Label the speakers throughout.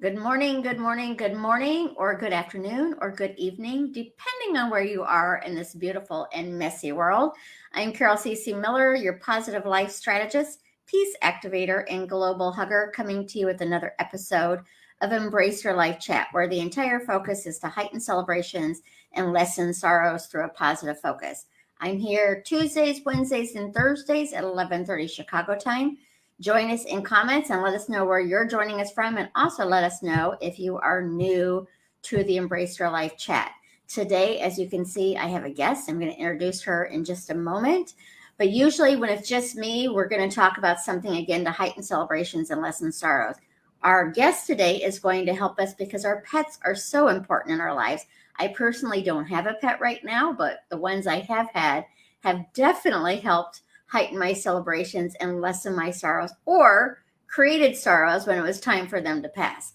Speaker 1: Good morning, good morning, good morning, or good afternoon, or good evening, depending on where you are in this beautiful and messy world. I'm Carol C.C. Miller, your positive life strategist, peace activator, and global hugger, coming to you with another episode of Embrace Your Life Chat, where the entire focus is to heighten celebrations and lessen sorrows through a positive focus. I'm here Tuesdays, Wednesdays, and Thursdays at 11:30 Chicago time. Join us in comments and let us know where you're joining us from. And also let us know if you are new to the Embrace Your Life chat. Today, as you can see, I have a guest. I'm going to introduce her in just a moment. But usually, when it's just me, we're going to talk about something again to heighten celebrations and lessen sorrows. Our guest today is going to help us because our pets are so important in our lives. I personally don't have a pet right now, but the ones I have had have definitely helped heighten my celebrations and lessen my sorrows, or created sorrows when it was time for them to pass.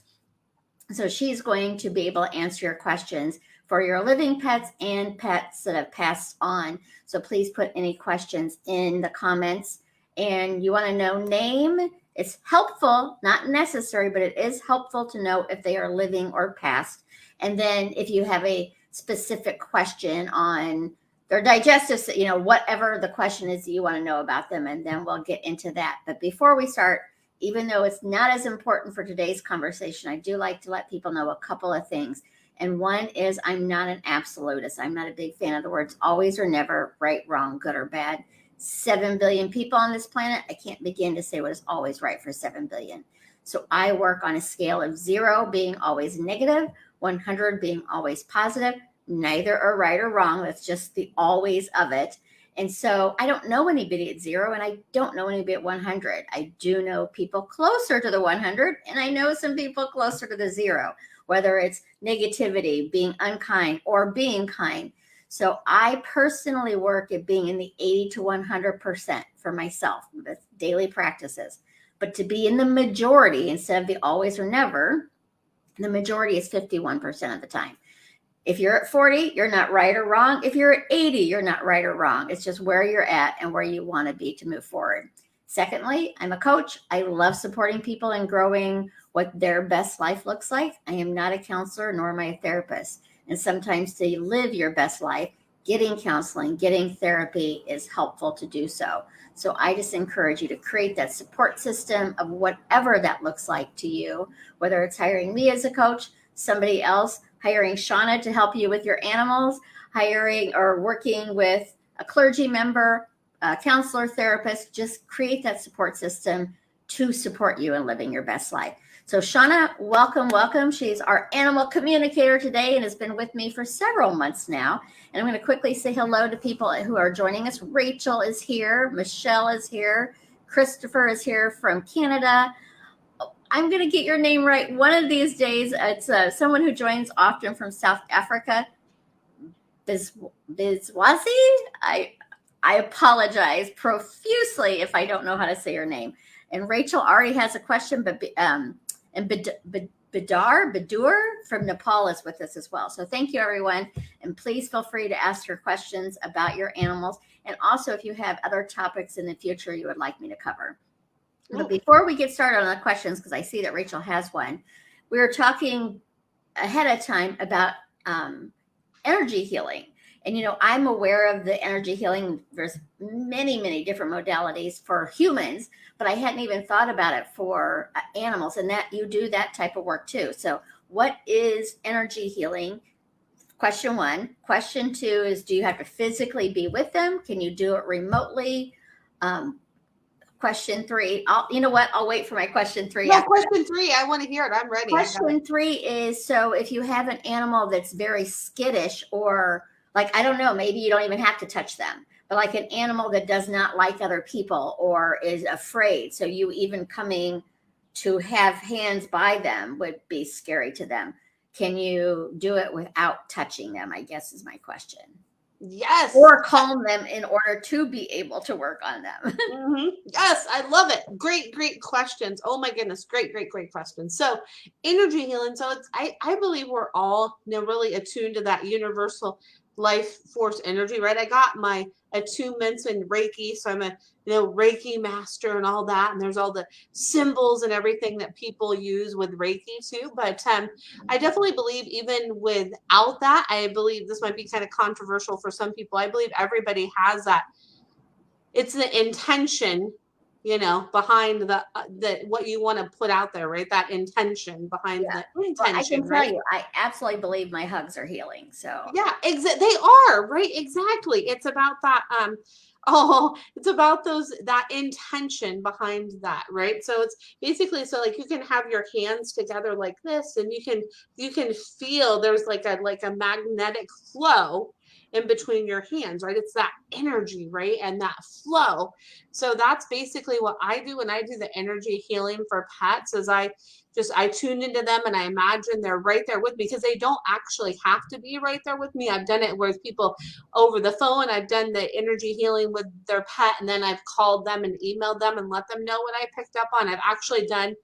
Speaker 1: So she's going to be able to answer your questions for your living pets and pets that have passed on. So please put any questions in the comments. And you want to know name. It's helpful, not necessary, but it is helpful to know if they are living or past. And then if you have a specific question on their digestive, whatever the question is that you want to know about them, and then we'll get into that. But before we start, even though it's not as important for today's conversation, I do like to let people know a couple of things. And one is I'm not an absolutist. I'm not a big fan of the words always or never, right, wrong, good or bad. 7 billion people on this planet. I can't begin to say what is always right for 7 billion. So I work on a scale of 0 being always negative, 100 being always positive. Neither are right or wrong. That's just the always of it. And so I don't know anybody at 0, and I don't know anybody at 100. I do know people closer to the 100, and I know some people closer to the 0, whether it's negativity, being unkind, or being kind. So I personally work at being in the 80 to 100% for myself with daily practices. But to be in the majority instead of the always or never, the majority is 51% of the time. If you're at 40, you're not right or wrong. If you're at 80, you're not right or wrong. It's just where you're at and where you want to be to move forward. Secondly, I'm a coach. I love supporting people and growing what their best life looks like. I am not a counselor, nor am I a therapist. And sometimes to live your best life, getting counseling, getting therapy is helpful to do so. So I just encourage you to create that support system of whatever that looks like to you, whether it's hiring me as a coach, somebody else, hiring Shawna to help you with your animals, hiring or working with a clergy member, a counselor, therapist. Just create that support system to support you in living your best life. So Shawna, welcome, welcome. She's our animal communicator today and has been with me for several months now. And I'm going to quickly say hello to people who are joining us. Rachel is here. Michelle is here. Christopher is here from Canada. I'm going to get your name right one of these days. It's someone who joins often from South Africa. Bizwazi? I apologize profusely if I don't know how to say your name. And Rachel already has a question, but and Badur from Nepal is with us as well. So thank you, everyone. And please feel free to ask your questions about your animals. And also, if you have other topics in the future you would like me to cover. But before we get started on the questions, because I see that Rachel has one, we were talking ahead of time about energy healing. And, I'm aware of the energy healing. There's many, many different modalities for humans, but I hadn't even thought about it for animals, and that you do that type of work too. So what is energy healing? Question 1. Question 2 is, do you have to physically be with them? Can you do it remotely? Question 3, you know what? I'll wait for my question 3.
Speaker 2: No, question 3. I want to hear it. I'm ready.
Speaker 1: Question 3 is, so if you have an animal that's very skittish, or like, I don't know, maybe you don't even have to touch them, but like an animal that does not like other people or is afraid. So you even coming to have hands by them would be scary to them. Can you do it without touching them, I guess is my question.
Speaker 2: Yes.
Speaker 1: Or calm them in order to be able to work on them.
Speaker 2: Mm-hmm. Yes, I love it. Great, great questions. Oh my goodness, great, great, great questions. So energy healing. So I believe we're all really attuned to that universal life force energy, right? I got my attunements in Reiki, so I'm a Reiki master and all that, and there's all the symbols and everything that people use with Reiki too. But I definitely believe even without that, I believe this might be kind of controversial for some people. I believe everybody has that. It's the intention, behind the what you want to put out there, right? That intention behind
Speaker 1: Yeah.
Speaker 2: the
Speaker 1: Well, I
Speaker 2: intention,
Speaker 1: can tell
Speaker 2: right?
Speaker 1: you, I absolutely believe my hugs are healing. So
Speaker 2: Yeah, they are, right? Exactly. It's about that it's about that intention behind that, right? So it's basically, so like you can have your hands together like this, and you can feel there's like a magnetic flow in between your hands, right? It's that energy, right? And that flow. So that's basically what I do when I do the energy healing for pets. Is I tune into them and I imagine they're right there with me, because they don't actually have to be right there with me. I've done it with people over the phone. I've done the energy healing with their pet, and then I've called them and emailed them and let them know what I picked up on. I've actually done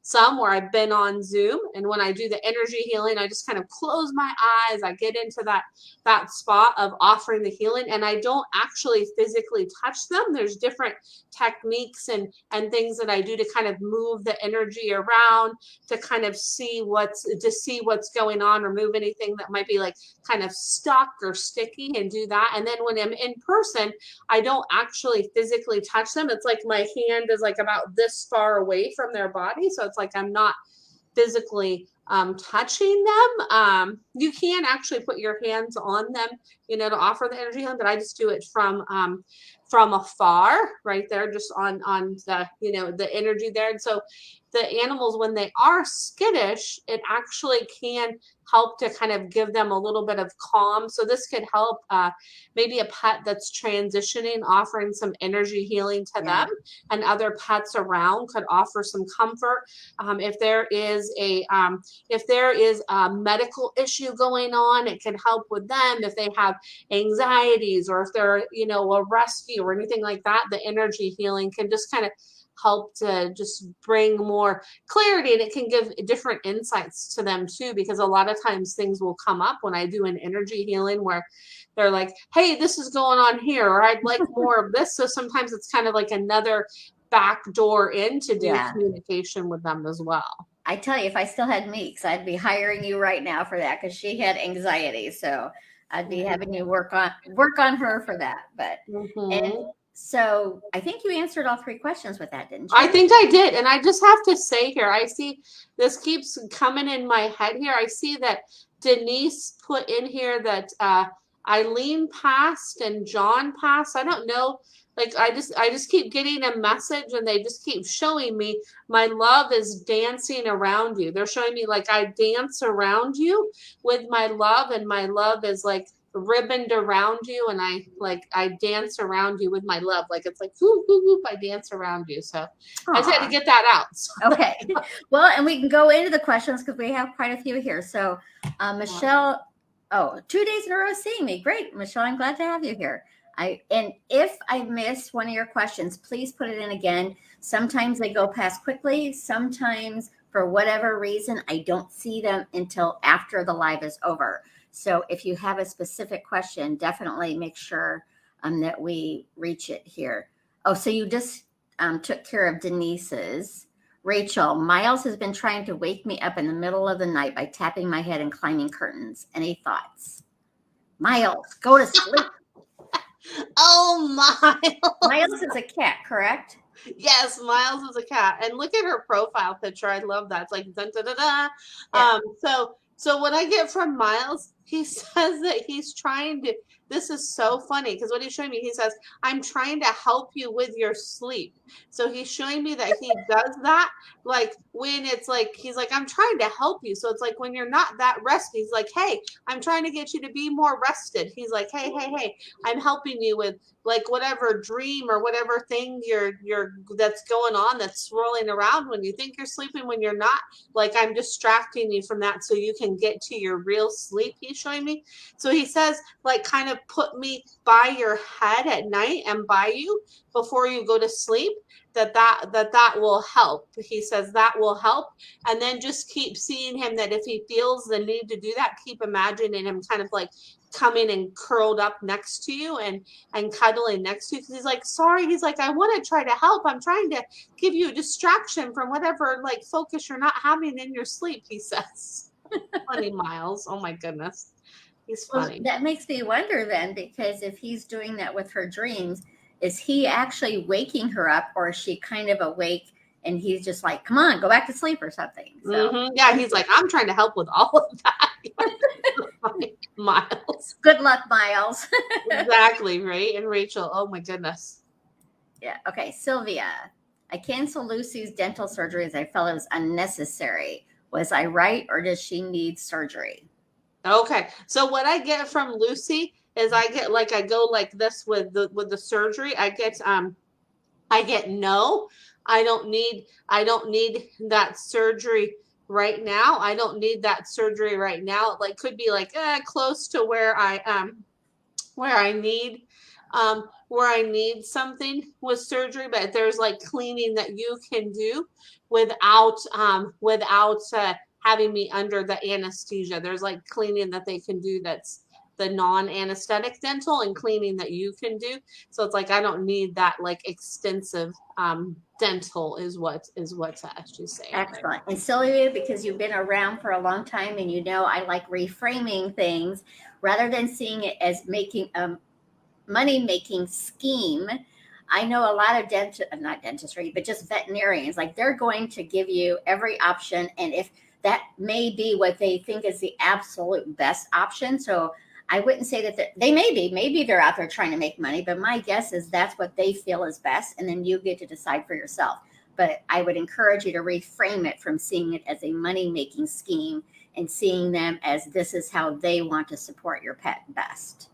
Speaker 2: some where I've been on Zoom, and when I do the energy healing, I just kind of close my eyes. I get into that spot of offering the healing, and I don't actually physically touch them. There's different techniques and things that I do to kind of move the energy around, to kind of see what's going on, or move anything that might be like kind of stuck or sticky, and do that. And then when I'm in person, I don't actually physically touch them. It's like my hand is like about this far away from their body, so it's like I'm not physically touching them. You can actually put your hands on them, to offer the energy healing, but I just do it from afar, right there, just on the the energy there. And so the animals, when they are skittish, it actually can help to kind of give them a little bit of calm. So this could help maybe a pet that's transitioning, offering some energy healing to
Speaker 1: yeah,
Speaker 2: them, and other pets around could offer some comfort. If there is a medical issue going on, it can help with them. If they have anxieties, or if they're a rescue or anything like that, the energy healing can just kind of help to just bring more clarity, and it can give different insights to them too, because a lot of times things will come up when I do an energy healing where they're like, hey, this is going on here, or I'd like more of this. So sometimes it's kind of like another back door in to do
Speaker 1: yeah.
Speaker 2: communication with them as well.
Speaker 1: I tell you, if I still had Meeks, I'd be hiring you right now for that, because she had anxiety. So I'd be having you work on her for that. But and
Speaker 2: Mm-hmm.
Speaker 1: so I think you answered all three questions with that, didn't
Speaker 2: I
Speaker 1: you?
Speaker 2: think I did. And I just have to say here, I see this keeps coming in my head here. I see that Denise put in here that Eileen passed and John passed. I don't know. Like I just keep getting a message, and they just keep showing me my love is dancing around you. They're showing me like I dance around you with my love, and my love is like ribboned around you, and I dance around you with my love. Like it's like whoop, whoop, whoop, I dance around you. So I just had to
Speaker 1: Aw.
Speaker 2: get that out.
Speaker 1: Okay. Well, and we can go into the questions because we have quite a few here. So, Michelle, 2 days in a row seeing me. Great, Michelle. I'm glad to have you here. And if I missed one of your questions, please put it in again. Sometimes they go past quickly. Sometimes, for whatever reason, I don't see them until after the live is over. So, if you have a specific question, definitely make sure that we reach it here. Oh, so you just took care of Denise's. Rachel, Miles has been trying to wake me up in the middle of the night by tapping my head and climbing curtains. Any thoughts? Miles, go to sleep.
Speaker 2: Oh my.
Speaker 1: Miles is a cat, correct?
Speaker 2: Yes, Miles is a cat. And look at her profile picture. I love that. It's like dun, da, da, da.
Speaker 1: Yeah.
Speaker 2: So what I get from Miles, he says that he's trying to, this is so funny because what he's showing me, he says, I'm trying to help you with your sleep. So he's showing me that he does that, like when it's like, he's like, I'm trying to help you. So it's like when you're not that rested, he's like, hey, I'm trying to get you to be more rested. He's like, hey, I'm helping you with like whatever dream or whatever thing you're that's going on, that's swirling around when you think you're sleeping, when you're not. Like I'm distracting you from that so you can get to your real sleep, he's he's showing me. So he says, like, kind of put me by your head at night and by you before you go to sleep. That will help. He says that will help. And then just keep seeing him, that if he feels the need to do that, keep imagining him kind of like coming and curled up next to you and cuddling next to you, because he's like, sorry, he's like, I want to try to help, I'm trying to give you a distraction from whatever like focus you're not having in your sleep, he says. Funny Miles, oh my goodness, he's
Speaker 1: Well,
Speaker 2: funny.
Speaker 1: that makes me wonder then, because if he's doing that with her dreams, is he actually waking her up, or is she kind of awake and he's just like, come on, go back to sleep or something? So
Speaker 2: Yeah, he's like, I'm trying to help with all of that. Miles,
Speaker 1: good luck, Miles.
Speaker 2: exactly, right? And Rachel, oh my goodness.
Speaker 1: Yeah. Okay. Sylvia, I canceled Lucy's dental surgery as I felt it was unnecessary. Was I right, or does she need surgery?
Speaker 2: Okay, so what I get from Lucy is I get like, I go like this with the surgery. I get no. I don't need that surgery right now. I don't need that surgery right now. It like could be like close to where I need something with surgery, but there's like cleaning that you can do without having me under the anesthesia. There's like cleaning that they can do that's the non-anesthetic dental, and cleaning that you can do. So it's like I don't need that like extensive dental is what she's saying.
Speaker 1: Excellent. And Sylvia, because you've been around for a long time and you know I like reframing things rather than seeing it as making a money making scheme. I know a lot of not dentistry, but just veterinarians, like they're going to give you every option. And if that may be what they think is the absolute best option. So I wouldn't say that maybe they're out there trying to make money, but my guess is that's what they feel is best. And then you get to decide for yourself. But I would encourage you to reframe it from seeing it as a money making scheme and seeing them as this is how they want to support your pet best.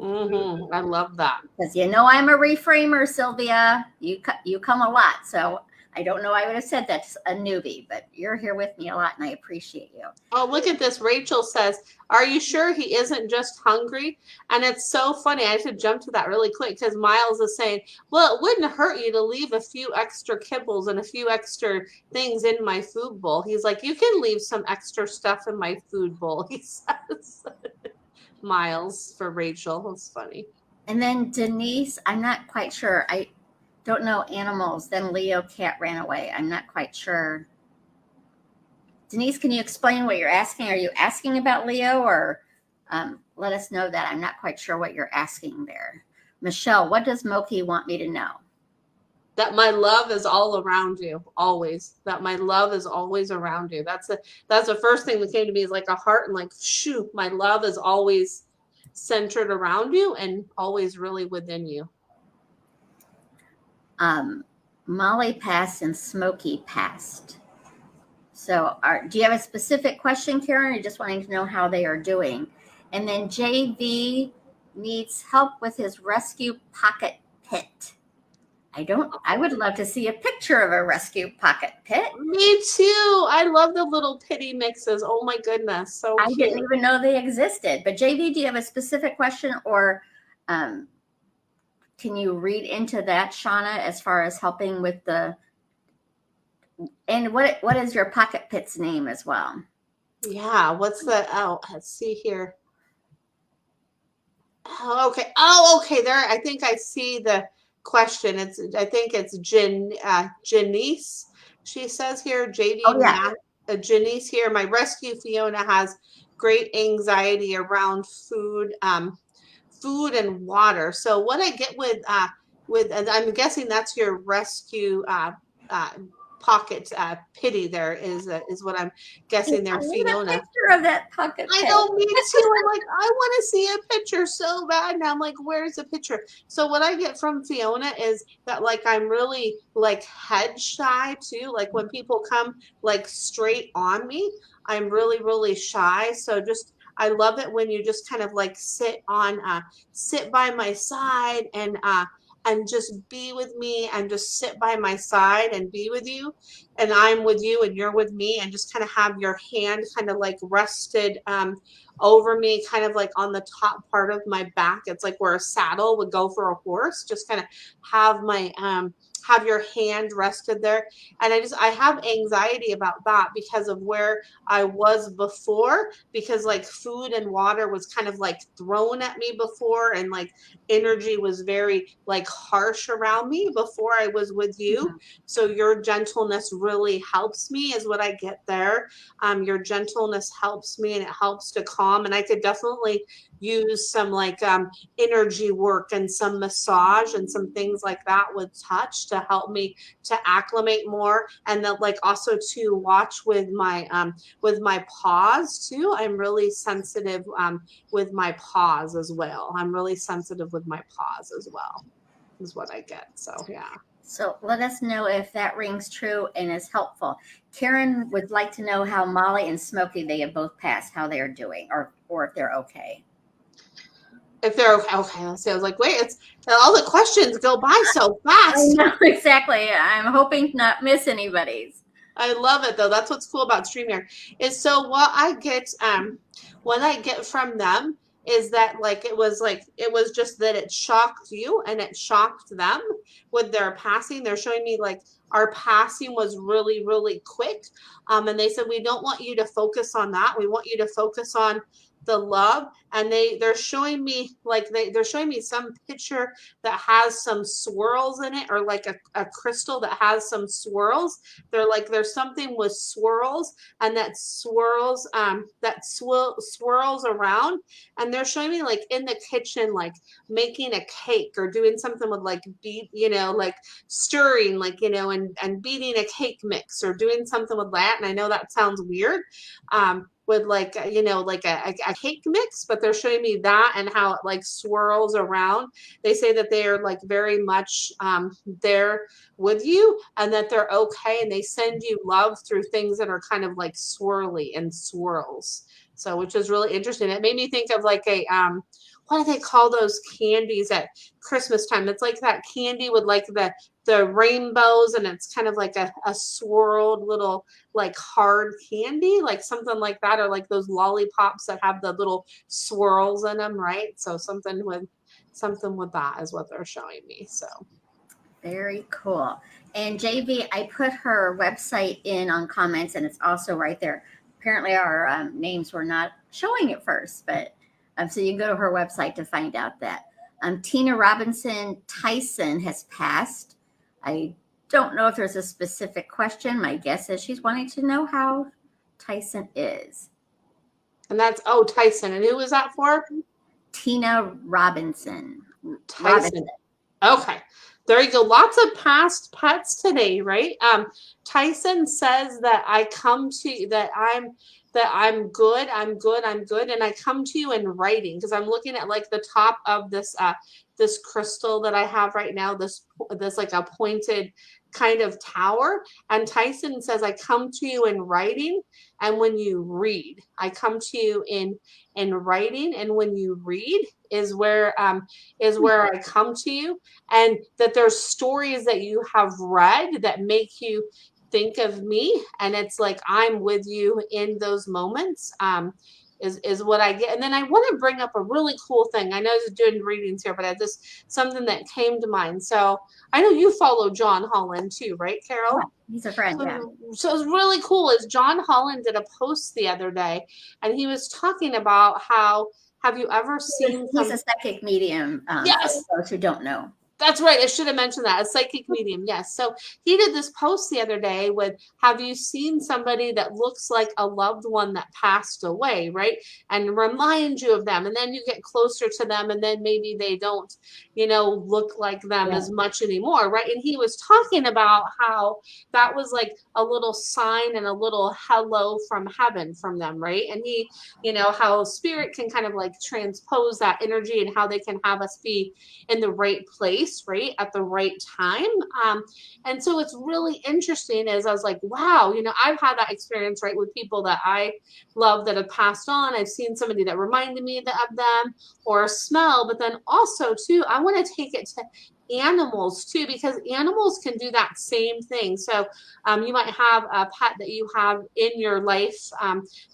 Speaker 2: I love that.
Speaker 1: Because you know I'm a reframer, Sylvia. You come a lot, so I don't know I would have said that to a newbie, but you're here with me a lot, and I appreciate you.
Speaker 2: Oh, look at this. Rachel says, are you sure he isn't just hungry? And it's so funny. I should jump to that really quick, because Miles is saying, well, it wouldn't hurt you to leave a few extra kibbles and a few extra things in my food bowl. He's like, you can leave some extra stuff in my food bowl, he says. Miles for Rachel. That's funny.
Speaker 1: And then Denise, I'm not quite sure. I don't know animals. Then Leo cat ran away. I'm not quite sure. Denise, can you explain what you're asking? Are you asking about Leo, or let us know that? I'm not quite sure what you're asking there. Michelle, what does Moki want me to know?
Speaker 2: That my love is all around you, always. That my love is always around you. That's the first thing that came to me, is like a heart, and like, shoo, my love is always centered around you and always really within you.
Speaker 1: Molly passed and Smokey passed. So do you have a specific question, Karen, or just wanting to know how they are doing? And then JV needs help with his rescue pocket pit. I would love to see a picture of a rescue pocket pit.
Speaker 2: Me too. I love the little pitty mixes. Oh my goodness. So
Speaker 1: I
Speaker 2: cute.
Speaker 1: didn't even know they existed. But JV, do you have a specific question, or can you read into that, Shawna, as far as helping with and what is your pocket pit's name as well?
Speaker 2: Yeah. What's let's see here. Oh, okay. Oh, okay. There, I think I see the question. I think it's Janice. She says here, JD,
Speaker 1: Oh, yeah.
Speaker 2: Janice here. My rescue Fiona has great anxiety around food and water. So what I get and I'm guessing that's your rescue pocket pity there is what I'm guessing there,
Speaker 1: I need
Speaker 2: Fiona.
Speaker 1: a picture of that pocket pit.
Speaker 2: I know, me too. I'm like, I want to see a picture so bad. And I'm like, where's the picture? So what I get from Fiona is that like I'm really like head shy too. Like when people come like straight on me, I'm really, really shy. So just I love it when you just kind of like sit by my side and just be with me and just sit by my side and be with you, and I'm with you and you're with me, and just kind of have your hand kind of like rested over me, kind of like on the top part of my back. It's like where a saddle would go for a horse. Just kind of have my have your hand rested there. And I have anxiety about that because of where I was before, because like food and water was kind of like thrown at me before, and like energy was very like harsh around me before I was with you.
Speaker 1: Mhm.
Speaker 2: So your gentleness really helps me, is what I get there. Your gentleness helps me, and it helps to calm. And I could definitely use some like energy work and some massage and some things like that with touch to help me to acclimate more. And then like also to watch with my paws too. I'm really sensitive with my paws as well. I'm really sensitive with my paws as well, is what I get. So yeah.
Speaker 1: So let us know if that rings true and is helpful. Karen would like to know how Molly and Smokey, they have both passed, how they are doing, or if they're okay.
Speaker 2: If they're okay, okay. Let's see. I was like, wait, it's all the questions go by so
Speaker 1: I
Speaker 2: fast.
Speaker 1: know exactly. I'm hoping to not miss anybody's.
Speaker 2: I love it though. That's what's cool about StreamYard. Is so what I get from them is that like it was just that it shocked you and it shocked them with their passing. They're showing me like our passing was really, really quick. And they said we don't want you to focus on that. We want you to focus on the love. And they're showing me like they're showing me some picture that has some swirls in it, or like a crystal that has some swirls. They're like there's something with swirls, and that swirls around. And they're showing me like in the kitchen, like making a cake or doing something with like like stirring, like and beating a cake mix or doing something with that. And I know that sounds weird, with like like a cake mix, but they're showing me that and how it like swirls around. They say that they are like very much there with you, and that they're okay, and they send you love through things that are kind of like swirly and swirls. So which is really interesting. It made me think of like a what do they call those candies at Christmas time? It's like that candy with like the rainbows, and it's kind of like a swirled little like hard candy, like something like that, or like those lollipops that have the little swirls in them, right? So something with that is what they're showing me. So
Speaker 1: Very cool. And JV, I put her website in on comments, and it's also right there. Apparently, our names were not showing at first, but so you can go to her website to find out that. Tina Robinson Tyson has passed. I don't know if there's a specific question. My guess is she's wanting to know how Tyson is.
Speaker 2: and that's Tyson. And who was that for?
Speaker 1: Tina Robinson.
Speaker 2: Tyson. Okay. There you go. Lots of past pets today, right? Tyson says that I come to you, that I'm good, and I come to you in writing, because I'm looking at like the top of this crystal that I have right now, this like a pointed kind of tower. And Tyson says I come to you in writing, and when you read, I come to you in writing, and when you read is where I come to you. And that there's stories that you have read that make you think of me, and it's like I'm with you in those moments, is what I get. And then I want to bring up a really cool thing. I know I was doing readings here, but I just something that came to mind. So I know you follow John Holland too, right, Carol?
Speaker 1: Yeah, he's a friend. Yeah.
Speaker 2: So it was really cool is John Holland did a post the other day, and he was talking about how, have you ever seen
Speaker 1: He's a psychic medium.
Speaker 2: Yes.
Speaker 1: For those who don't know.
Speaker 2: That's right. I should have mentioned that. A psychic medium. Yes. So he did this post the other day with, have you seen somebody that looks like a loved one that passed away, right? And remind you of them. And then you get closer to them, and then maybe they don't, look like them as much anymore, right? And he was talking about how that was like a little sign and a little hello from heaven from them, right? And he, how spirit can kind of like transpose that energy, and how they can have us be in the right place, right, at the right time. And so it's really interesting, as I was like, wow, I've had that experience, right, with people that I love that have passed on. I've seen somebody that reminded me of them, or a smell. But then also too, I want to take it to animals too, because animals can do that same thing. So you might have a pet that you have in your life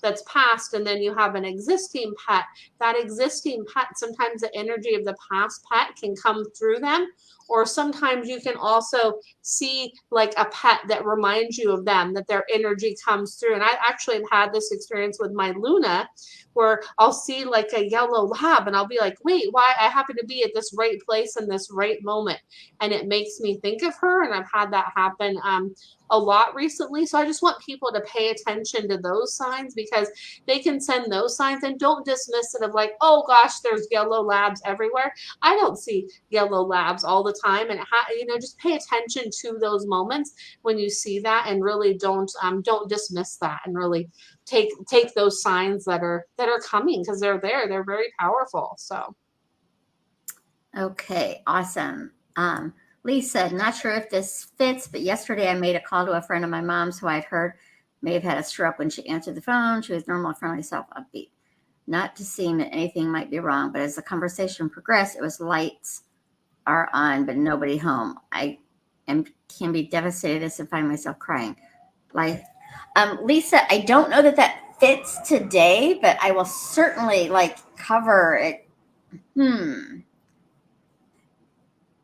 Speaker 2: that's past, and then you have an existing pet. That existing pet, sometimes the energy of the past pet can come through them, or sometimes you can also see like a pet that reminds you of them, that their energy comes through. And I actually have had this experience with my Luna, where I'll see like a yellow lab and I'll be like, wait, why I happen to be at this right place in this right moment. And it makes me think of her. And I've had that happen a lot recently. So I just want people to pay attention to those signs, because they can send those signs, and don't dismiss it of like, oh gosh, there's yellow labs everywhere. I don't see yellow labs all the time. And just pay attention to those moments when you see that, and really don't dismiss that, and really take those signs that are coming, because they're there. They're very powerful. So
Speaker 1: Okay, awesome. Lisa, not sure if this fits, but yesterday I made a call to a friend of my mom's who I'd heard may have had a stroke. When she answered the phone, she was normal, friendly, self, upbeat. Not to seem that anything might be wrong, but as the conversation progressed, it was lights are on, but nobody home. Can be devastated as I find myself crying. Like, Lisa, I don't know that fits today, but I will certainly cover it.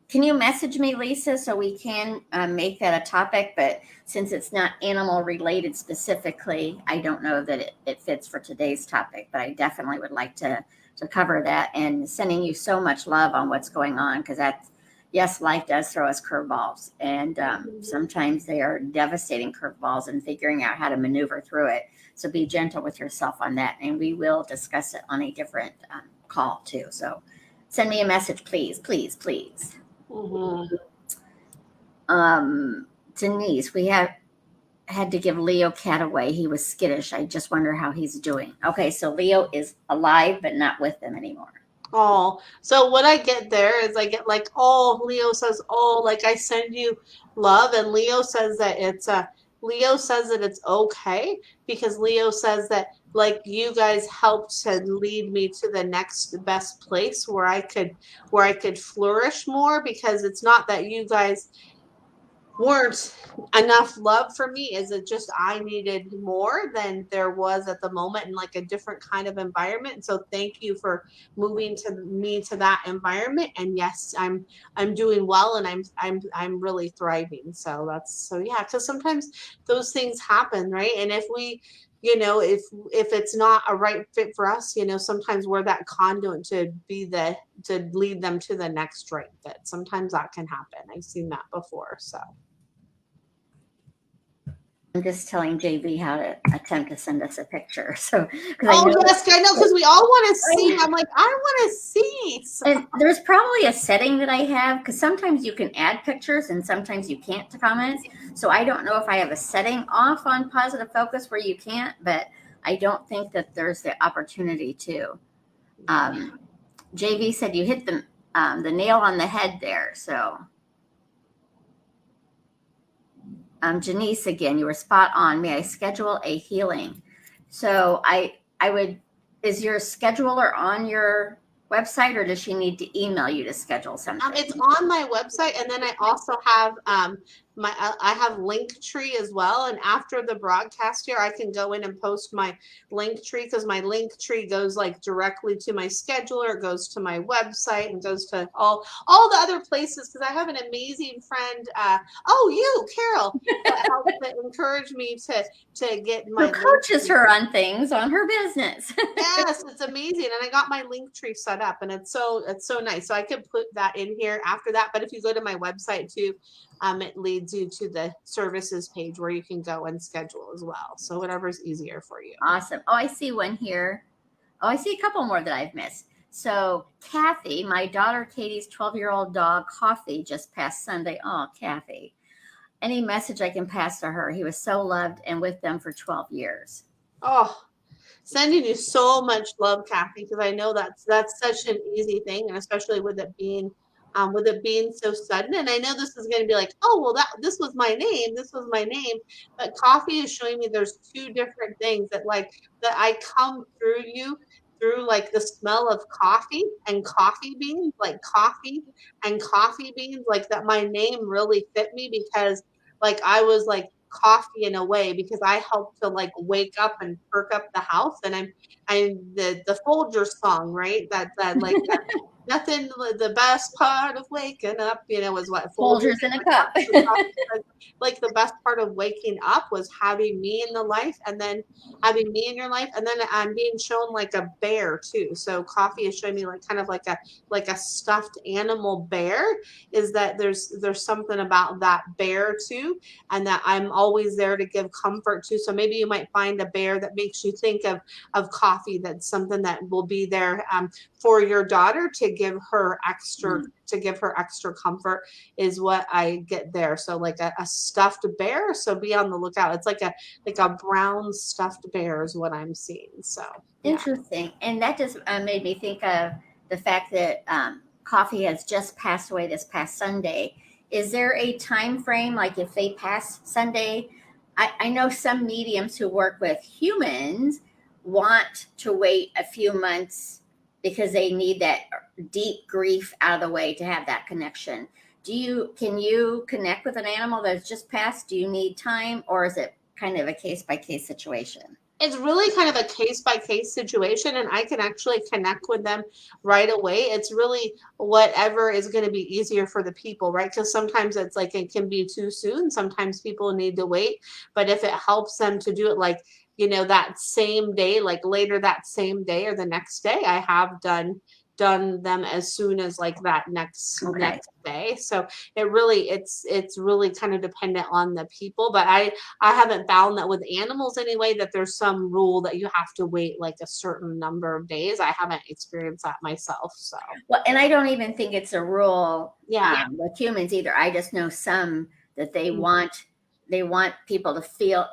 Speaker 1: Can you message me, Lisa, so we can make that a topic? But since it's not animal related specifically, I don't know that it fits for today's topic, but I definitely would like to cover that, and sending you so much love on what's going on, because yes, life does throw us curveballs, and sometimes they are devastating curveballs, and figuring out how to maneuver through it. So be gentle with yourself on that, and we will discuss it on a different call too. So send me a message, please, please, please. Denise, we had to give Leo cat away. He was skittish. I just wonder how he's doing. Okay, so Leo is alive but not with them anymore.
Speaker 2: Oh, so what I get there is I get like, oh, Leo says, oh, like I send you love, and Leo says that it's okay, because Leo says that like you guys helped to lead me to the next best place where I could flourish more, because it's not that you guys weren't enough love for me. Is it just I needed more than there was at the moment, in like a different kind of environment? So thank you for moving me to that environment. And yes, I'm doing well, and I'm really thriving. So yeah, because sometimes those things happen, right? And if we if it's not a right fit for us, sometimes we're that conduit to lead them to the next right fit. Sometimes that can happen. I've seen that before. So
Speaker 1: I'm just telling JV how to attempt to send us a picture. So,
Speaker 2: yes, I know, because we all want to see. I'm like, I want to see. So.
Speaker 1: And there's probably a setting that I have, because sometimes you can add pictures and sometimes you can't to comments. So I don't know if I have a setting off on positive focus where you can't, but I don't think that there's the opportunity to. JV said you hit the nail on the head there. So. Janice, again, you were spot on. May I schedule a healing? So I would, is your scheduler on your website, or does she need to email you to schedule something?
Speaker 2: It's on my website, and then I also have I have Linktree as well. And after the broadcast here, I can go in and post my Linktree, because my Linktree goes like directly to my scheduler, it goes to my website, and goes to all the other places, because I have an amazing friend. You, Carol, that helps to encourage me to get my.
Speaker 1: Who coaches her on things on her business.
Speaker 2: Yes, it's amazing, and I got my Linktree set up, and it's so nice. So I could put that in here after that. But if you go to my website too, it leads you to the services page where you can go and schedule as well. So whatever's easier for you.
Speaker 1: Awesome. Oh, I see one here. Oh, I see a couple more that I've missed. So Kathy, my daughter Katie's 12-year-old dog Coffee just passed Sunday. Oh, Kathy. Any message I can pass to her? He was so loved and with them for 12 years.
Speaker 2: Oh, sending you so much love, Kathy, because I know that's such an easy thing, and especially with it being so sudden. And I know this is going to be like, oh, well, this was my name, but Coffee is showing me there's two different things that I come through you through like the smell of coffee and coffee beans, like coffee and coffee beans, like that my name really fit me because like I was like coffee in a way because I helped to like wake up and perk up the house. And I'm the Folgers song, right? That like that nothing the best part of waking up, you know, is what Folgers
Speaker 1: Folgers in a cup.
Speaker 2: like the best part of waking up was having me in the life and then having me in your life. And then I'm being shown like a bear too. So coffee is showing me like kind of like a stuffed animal bear, is that there's something about that bear too, and that I'm always there to give comfort to. So maybe you might find a bear that makes you think of coffee. That's something that will be there for your daughter to give her extra comfort is what I get there. So like a stuffed bear. So be on the lookout. It's like a brown stuffed bear is what I'm seeing. So yeah.
Speaker 1: Interesting. And that just made me think of the fact that coffee has just passed away this past Sunday. Is there a time frame, like if they pass Sunday? I know some mediums who work with humans want to wait a few months because they need that deep grief out of the way to have that connection. Can you connect with an animal that's just passed? Do you need time, or is it kind of a case by case situation?
Speaker 2: It's really kind of a case by case situation, and I can actually connect with them right away. It's really whatever is going to be easier for the people, right? Because sometimes it's like it can be too soon. Sometimes people need to wait. But if it helps them to do it like, you know, that same day, like later that same day or the next day, I have done them as soon as like that
Speaker 1: Okay.
Speaker 2: next day. So it's really kind of dependent on the people. But I haven't found that with animals anyway, that there's some rule that you have to wait like a certain number of days. I haven't experienced that myself. So
Speaker 1: Well, and I don't even think it's a rule
Speaker 2: yeah.
Speaker 1: with humans either. I just know some that
Speaker 2: Mm.
Speaker 1: they want people to feel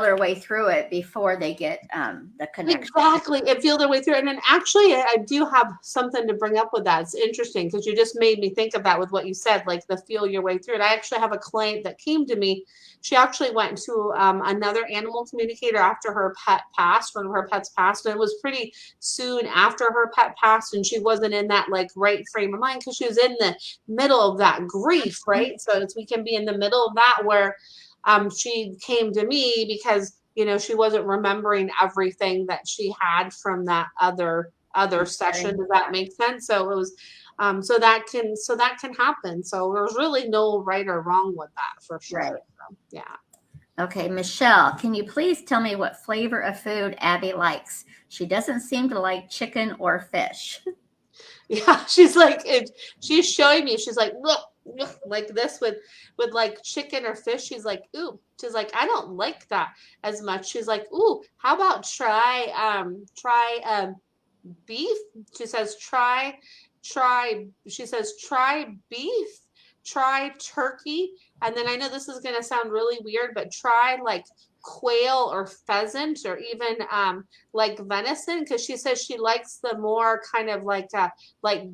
Speaker 1: their way through it before they get the connection.
Speaker 2: Exactly, and feel their way through it. And then actually, I do have something to bring up with that. It's interesting because you just made me think of that with what you said, like the feel your way through it. I actually have a client that came to me. She actually went to another animal communicator after her pet passed, one of her pets passed. And it was pretty soon after her pet passed. And she wasn't in that like right frame of mind because she was in the middle of that grief, right? So we can be in the middle of that where she came to me because you know she wasn't remembering everything that she had from that other session. Does that make sense? So it was so that can happen. So there's really no right or wrong with that for sure.
Speaker 1: Right.
Speaker 2: So, yeah.
Speaker 1: Okay, Michelle, can you please tell me what flavor of food Abby likes? She doesn't seem to like chicken or fish.
Speaker 2: Yeah, she's like she's showing me. She's like, look, like this with like chicken or fish. She's like, ooh. She's like, I don't like that as much. She's like, ooh, how about try beef? She says she says try beef, try turkey, and then I know this is going to sound really weird, but try like quail or pheasant or even like venison, because she says she likes the more kind of like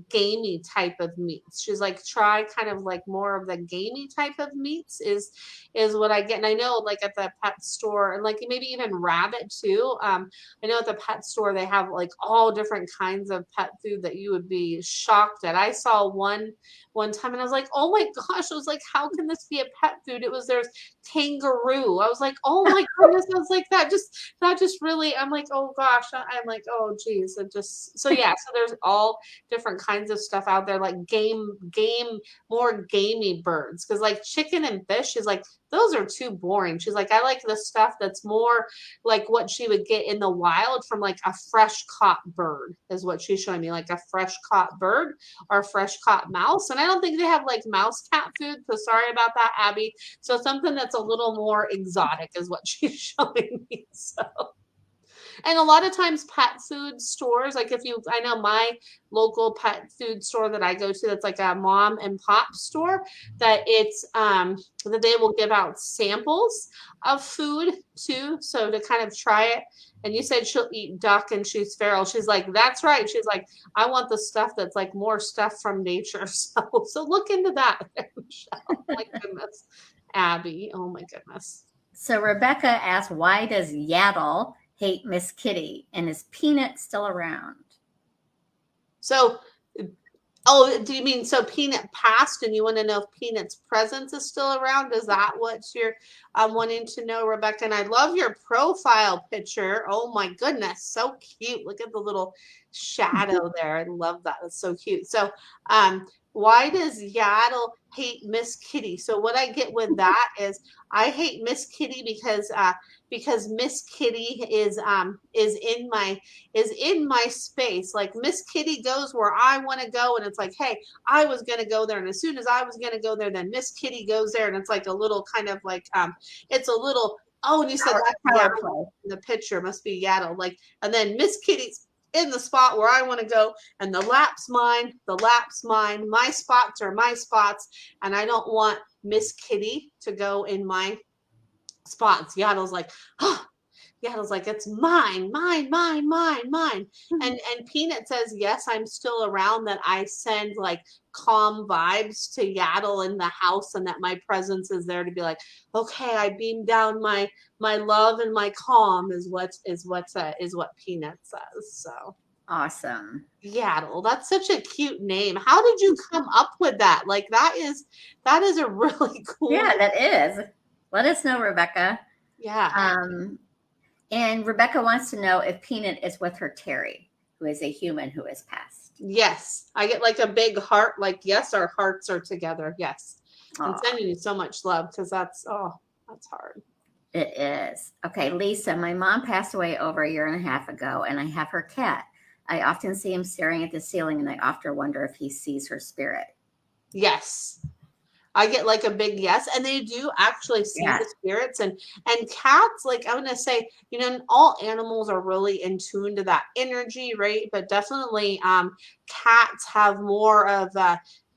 Speaker 2: gamey type of meats. She's like, try kind of like more of the gamey type of meats is what I get. And I know like at the pet store and like maybe even rabbit too. I know at the pet store they have like all different kinds of pet food that you would be shocked at. I saw one time and I was like, oh my gosh, I was like, how can this be a pet food? There's kangaroo. I was like, oh my goodness. I was like, that just really, I'm like, oh gosh. I'm like, oh geez. It just, so yeah, so there's all different kinds of stuff out there, like more gamey birds. Cause like chicken and fish is like, those are too boring. She's like, I like the stuff that's more like what she would get in the wild from like a fresh caught bird is what she's showing me, like a fresh caught bird or fresh caught mouse. And I don't think they have like mouse cat food. So sorry about that, Abby. So something that's a little more exotic is what she's showing me. So and a lot of times pet food stores, like I know my local pet food store that I go to, that's like a mom and pop store, that it's that they will give out samples of food too. So to kind of try it. And you said she'll eat duck and she's feral. She's like, that's right. She's like, I want the stuff that's like more stuff from nature. So look into that, Michelle. Oh my goodness. Abby. Oh my goodness.
Speaker 1: So Rebecca asked, why does yaddle hate Miss Kitty, and is Peanut still around?
Speaker 2: So, oh, do you mean so Peanut passed and you want to know if Peanut's presence is still around? Is that what you're wanting to know, Rebecca? And I love your profile picture. Oh my goodness, so cute. Look at the little shadow there. I love that. It's so cute. So, why does Yaddle hate Miss Kitty? So what I get with that is I hate Miss Kitty because Miss Kitty is in my space. Like Miss Kitty goes where I want to go, and it's like, hey, I was gonna go there, and as soon as I was gonna go there, then Miss Kitty goes there, and it's like a little kind of like it's a little. Oh, and you said that's
Speaker 1: Power
Speaker 2: Yaddle
Speaker 1: play.
Speaker 2: in the picture must be Yaddle, like, and then Miss Kitty's in the spot where I want to go, and the lap's mine, my spots are my spots, and I don't want Miss Kitty to go in my spots. Yaddle's like, oh, Yaddle's like, it's mine. And Peanut says, yes, I'm still around, that I send like calm vibes to Yaddle in the house, and that my presence is there to be like, okay, I beam down my love and my calm is what Peanut says. So
Speaker 1: Awesome.
Speaker 2: Yaddle, that's such a cute name. How did you come up with that? Like that is a really cool
Speaker 1: Yeah,
Speaker 2: name.
Speaker 1: that is. Let us know, Rebecca.
Speaker 2: Yeah.
Speaker 1: And Rebecca wants to know if Peanut is with her Terry, who is a human who has passed.
Speaker 2: Yes. I get like a big heart, like, yes, our hearts are together. Yes. I'm
Speaker 1: Aw,
Speaker 2: sending you so much love because that's hard.
Speaker 1: it is. Okay, Lisa, my mom passed away over a year and a half ago, and I have her cat. I often see him staring at the ceiling, and I often wonder if he sees her spirit.
Speaker 2: Yes. I get like a big yes, and they do actually see
Speaker 1: Yeah.
Speaker 2: the spirits, and cats, like I'm gonna say, all animals are really in tune to that energy, right? But definitely, cats have more of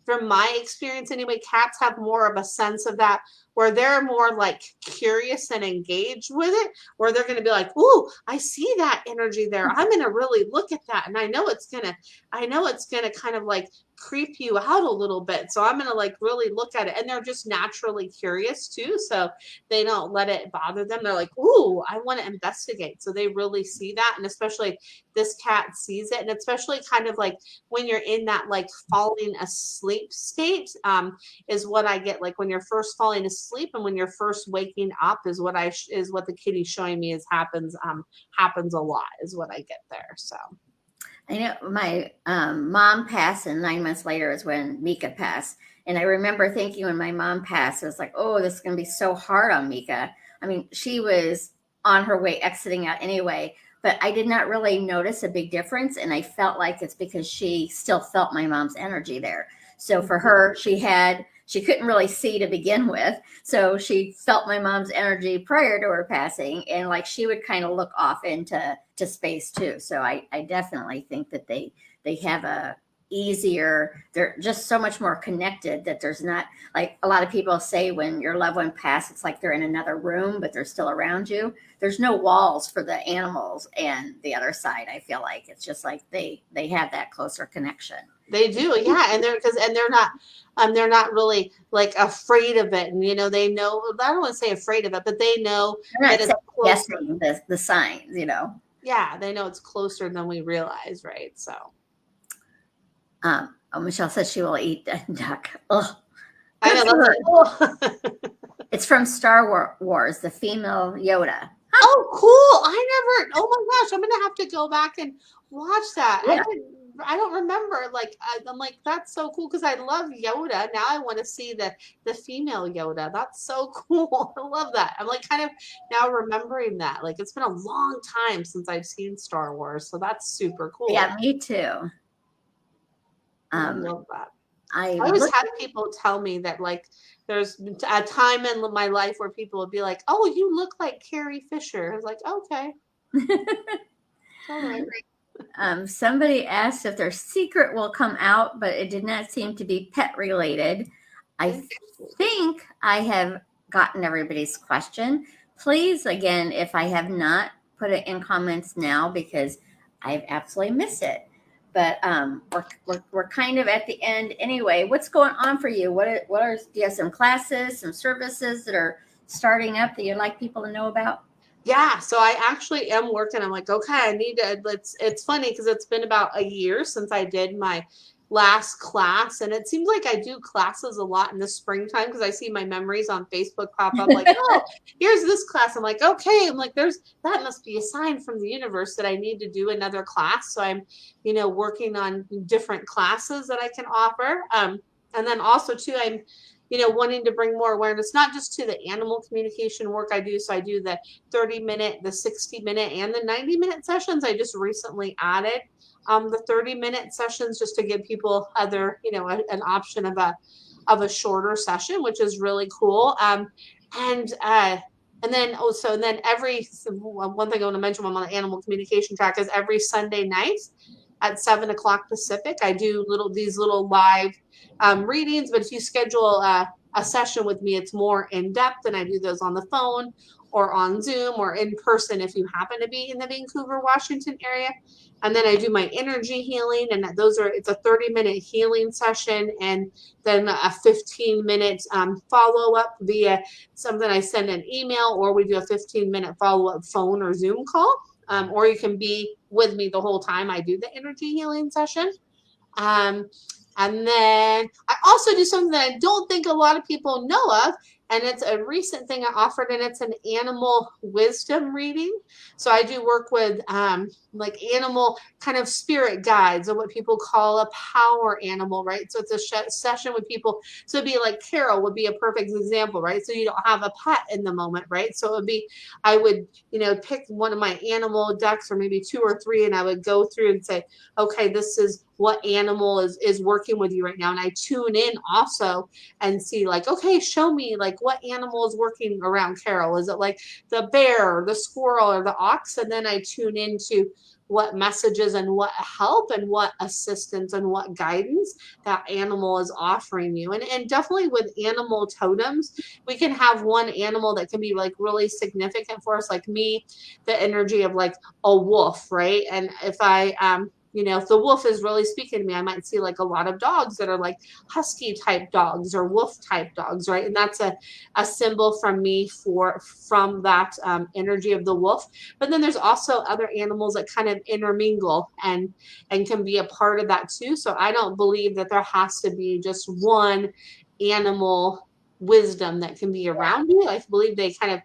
Speaker 2: from my experience anyway, cats have more of a sense of that, where they're more like curious and engaged with it, where they're gonna be like, "Ooh, I see that energy there. I'm gonna really look at that, and I know it's gonna kind of like creep you out a little bit. So I'm going to like really look at it." And they're just naturally curious too. So they don't let it bother them. They're like, "Ooh, I want to investigate." So they really see that. And especially this cat sees it. And especially kind of like when you're in that like falling asleep state, is what I get. Like when you're first falling asleep and when you're first waking up is what is what the kitty's showing me is happens a lot is what I get there. So
Speaker 1: I know my mom passed, and 9 months later is when Mika passed. And I remember thinking when my mom passed, it was like, oh, this is going to be so hard on Mika. I mean, she was on her way exiting out anyway, but I did not really notice a big difference. And I felt like it's because she still felt my mom's energy there. So for her, she couldn't really see to begin with. So she felt my mom's energy prior to her passing. And like she would kind of look off into space too. So I definitely think that they have a easier, they're just so much more connected, that there's not, like a lot of people say when your loved one passed, it's like they're in another room, but they're still around you. There's no walls for the animals and the other side. I feel like it's just like they have that closer connection.
Speaker 2: they do, yeah, and they're not really like afraid of it, and they know. I don't want to say afraid of it, but they know
Speaker 1: They're
Speaker 2: that
Speaker 1: not
Speaker 2: it's closer.
Speaker 1: guessing the signs.
Speaker 2: Yeah, they know it's closer than we realize, right? So
Speaker 1: Michelle says she will eat duck. Ugh.
Speaker 2: I know that's like,
Speaker 1: It's from Star Wars, the female Yoda.
Speaker 2: oh, cool! Oh my gosh, I'm gonna have to go back and watch that.
Speaker 1: Yeah.
Speaker 2: I don't remember. Like I'm like, that's so cool because I love Yoda. Now I want to see the female Yoda. That's so cool. I love that. I'm like kind of now remembering that. Like it's been a long time since I've seen Star Wars, so that's super cool.
Speaker 1: Yeah, me too.
Speaker 2: I love that.
Speaker 1: I
Speaker 2: always had people tell me that like there's a time in my life where people would be like, "Oh, you look like Carrie Fisher." I was like, "Okay, all right."
Speaker 1: Somebody asked if their secret will come out, but it did not seem to be pet related. I think I have gotten everybody's question. Please, again, if I have not, put it in comments now because I've absolutely missed it. But we're kind of at the end anyway. What's going on for you? Do you have some classes, some services that are starting up that you'd like people to know about?
Speaker 2: Yeah, so I actually am working. I'm like, okay, I need to, it's funny because it's been about a year since I did my last class. And it seems like I do classes a lot in the springtime because I see my memories on Facebook pop up like, oh, here's this class. I'm like, okay. I'm like, that must be a sign from the universe that I need to do another class. So I'm, working on different classes that I can offer. And then also too, I'm, wanting to bring more awareness, not just to the animal communication work I do. So I do the 30-minute, the 60-minute, and the 90-minute sessions. I just recently added the 30-minute sessions just to give people an option of a shorter session, which is really cool. And and then also, and then one thing I want to mention while I'm on the animal communication track is every Sunday night at 7 o'clock Pacific, I do these little live readings. But if you schedule a session with me, it's more in depth, and I do those on the phone or on Zoom or in person if you happen to be in the Vancouver, Washington area. And then I do my energy healing, and it's a 30-minute healing session, and then a 15-minute follow up via something I send an email, or we do a 15-minute follow up phone or Zoom call. Or you can be with me the whole time I do the energy healing session. Um, and then I also do something that I don't think a lot of people know of, and it's a recent thing I offered, and it's an animal wisdom reading. So I do work with like animal kind of spirit guides, or what people call a power animal, right? So it's a session with people. So it'd be like Carol would be a perfect example, right? So you don't have a pet in the moment, right? So it would be, I would, pick one of my animal decks, or maybe two or three, and I would go through and say, okay, this is what animal is working with you right now. And I tune in also and see like, okay, show me like what animal is working around Carol. Is it like the bear or the squirrel or the ox? And then I tune into what messages and what help and what assistance and what guidance that animal is offering you. And definitely with animal totems, we can have one animal that can be like really significant for us, like me, the energy of like a wolf, right? And if if the wolf is really speaking to me, I might see like a lot of dogs that are like husky type dogs or wolf type dogs, right? And that's a symbol from me from that energy of the wolf. But then there's also other animals that kind of intermingle and can be a part of that too. So I don't believe that there has to be just one animal wisdom that can be around you. I believe they kind of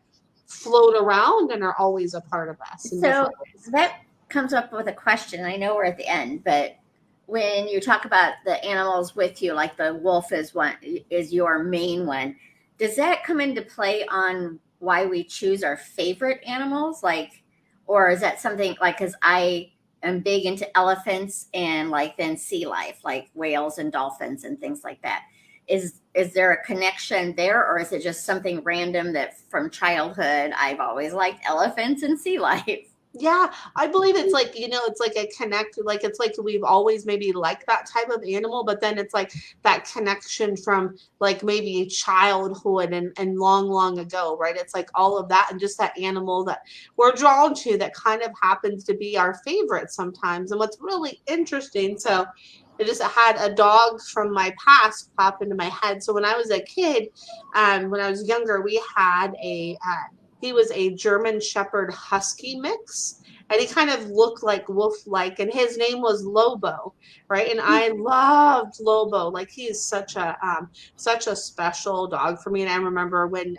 Speaker 2: float around and are always a part of us in
Speaker 1: So
Speaker 2: different ways.
Speaker 1: that comes up with a question. I know we're at the end, but when you talk about the animals with you, like the wolf is your main one, does that come into play on why we choose our favorite animals? Like, or is that something like, because I am big into elephants and like then sea life, like whales and dolphins and things like that. Is there a connection there, or is it just something random that from childhood I've always liked elephants and sea life?
Speaker 2: Yeah, I believe it's like, it's like a connect, like it's like we've always maybe liked that type of animal, but then it's like that connection from like maybe childhood and long, long ago, right? It's like all of that and just that animal that we're drawn to that kind of happens to be our favorite sometimes. And what's really interesting, so I just had a dog from my past pop into my head. So when I was a kid, when I was younger, we had he was a German Shepherd Husky mix, and he kind of looked like wolf-like, and his name was Lobo, right? And I loved Lobo. Like he is such a special dog for me. And I remember when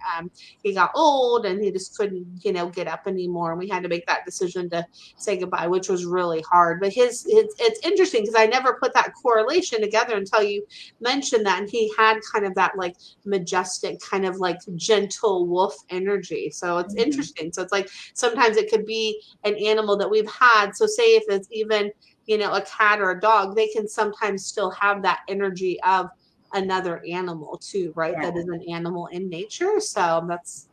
Speaker 2: he got old and he just couldn't, get up anymore, and we had to make that decision to say goodbye, which was really hard. But it's interesting because I never put that correlation together until you mentioned that, and he had kind of that like majestic, kind of like gentle wolf energy. So it's
Speaker 1: Mhm.
Speaker 2: interesting. So it's like sometimes it could be an animal that we've had. So say if it's even, a cat or a dog, they can sometimes still have that energy of another animal too, right?
Speaker 1: Yeah.
Speaker 2: That is an animal in nature. So that's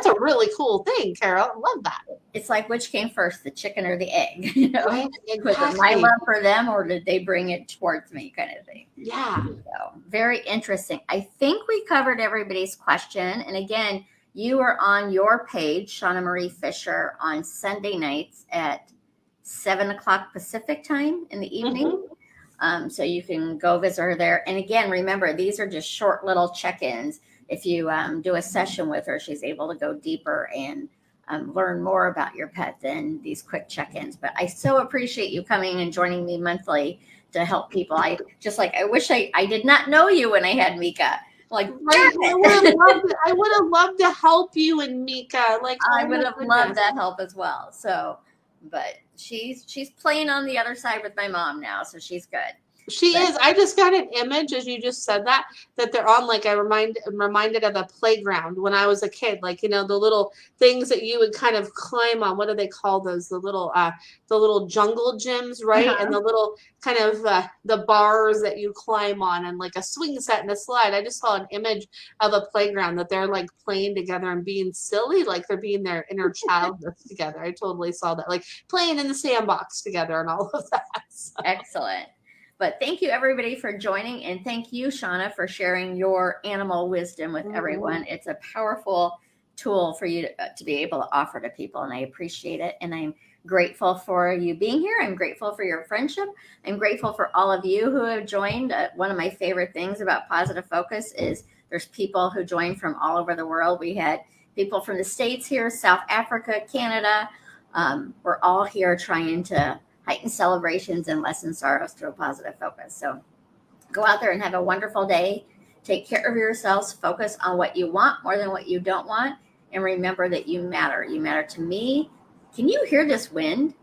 Speaker 2: a really cool thing, Carol. I love that.
Speaker 1: It's like which came first, the chicken or the egg? You know,
Speaker 2: Right?
Speaker 1: was it my
Speaker 2: Exactly.
Speaker 1: love for them or did they bring it towards me, kind of thing?
Speaker 2: Yeah.
Speaker 1: So very interesting. I think we covered everybody's question. And again, you are on your page, Shawna Marie Fisher, on Sunday nights at 7 o'clock Pacific time in the evening.
Speaker 2: Hmm.
Speaker 1: So you can go visit her there. And again, remember, these are just short little check ins. If you do a session with her, she's able to go deeper and learn more about your pet than these quick check-ins. But I so appreciate you coming and joining me monthly to help people. I wish I did not know you when I had Mika. Like,
Speaker 2: right. I would have loved to help you and Mika. Like,
Speaker 1: I
Speaker 2: oh
Speaker 1: would
Speaker 2: my
Speaker 1: have
Speaker 2: goodness.
Speaker 1: loved that help as well. So, but she's playing on the other side with my mom now, so she's good.
Speaker 2: She is. I just got an image as you just said that they're on, like, I'm reminded of a playground when I was a kid, like, the little things that you would kind of climb on. What do they call those? The little jungle gyms, right? And
Speaker 1: Uh-huh.
Speaker 2: the little kind of the bars that you climb on, and like a swing set and a slide. I just saw an image of a playground that they're like playing together and being silly, like they're being their inner child together. I totally saw that, like playing in the sandbox together and all of that. So.
Speaker 1: Excellent. But thank you, everybody, for joining. And thank you, Shawna, for sharing your animal wisdom with everyone. It's a powerful tool for you to be able to offer to people. And I appreciate it. And I'm grateful for you being here. I'm grateful for your friendship. I'm grateful for all of you who have joined. One of my favorite things about Positive Focus is there's people who join from all over the world. We had people from the States here, South Africa, Canada. We're all here trying to heighten celebrations and lessen sorrows through a positive focus. So go out there and have a wonderful day. Take care of yourselves. Focus on what you want more than what you don't want. And remember that you matter. You matter to me. Can you hear this wind?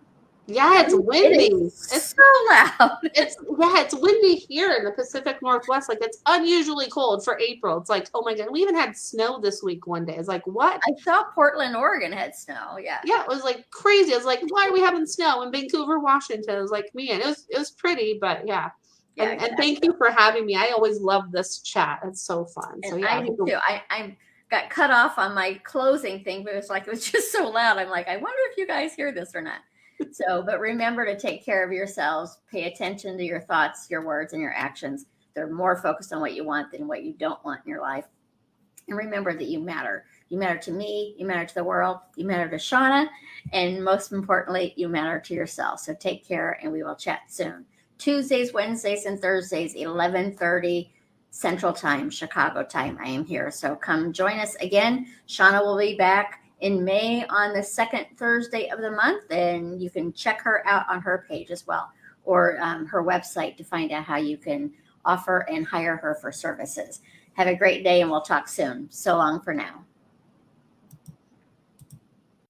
Speaker 2: Yeah, it's windy.
Speaker 1: It's so loud.
Speaker 2: It's windy here in the Pacific Northwest. Like, it's unusually cold for April. It's like, oh my God, we even had snow this week one day. It's like, what?
Speaker 1: I saw Portland, Oregon had snow. Yeah.
Speaker 2: Yeah, it was like crazy. I was like, why are we having snow in Vancouver, Washington? It was like, man, it was pretty, but yeah.
Speaker 1: Yeah,
Speaker 2: and thank you for having me. I always love this chat. It's so fun. So
Speaker 1: And
Speaker 2: yeah.
Speaker 1: I do too. I got cut off on my closing thing, but it was just so loud. I'm like, I wonder if you guys hear this or not. So, but remember to take care of yourselves. Pay attention to your thoughts, your words, and your actions. They're more focused on what you want than what you don't want in your life. And remember that you matter. You matter to me. You matter to the world. You matter to Shawna. And most importantly, you matter to yourself. So take care, and we will chat soon. Tuesdays, Wednesdays, and Thursdays, 11:30 Central Time, Chicago time. I am here. So come join us again. Shawna will be back in May on the second Thursday of the month, and you can check her out on her page as well, or her website to find out how you can offer and hire her for services. Have a great day, and we'll talk soon. So long for now.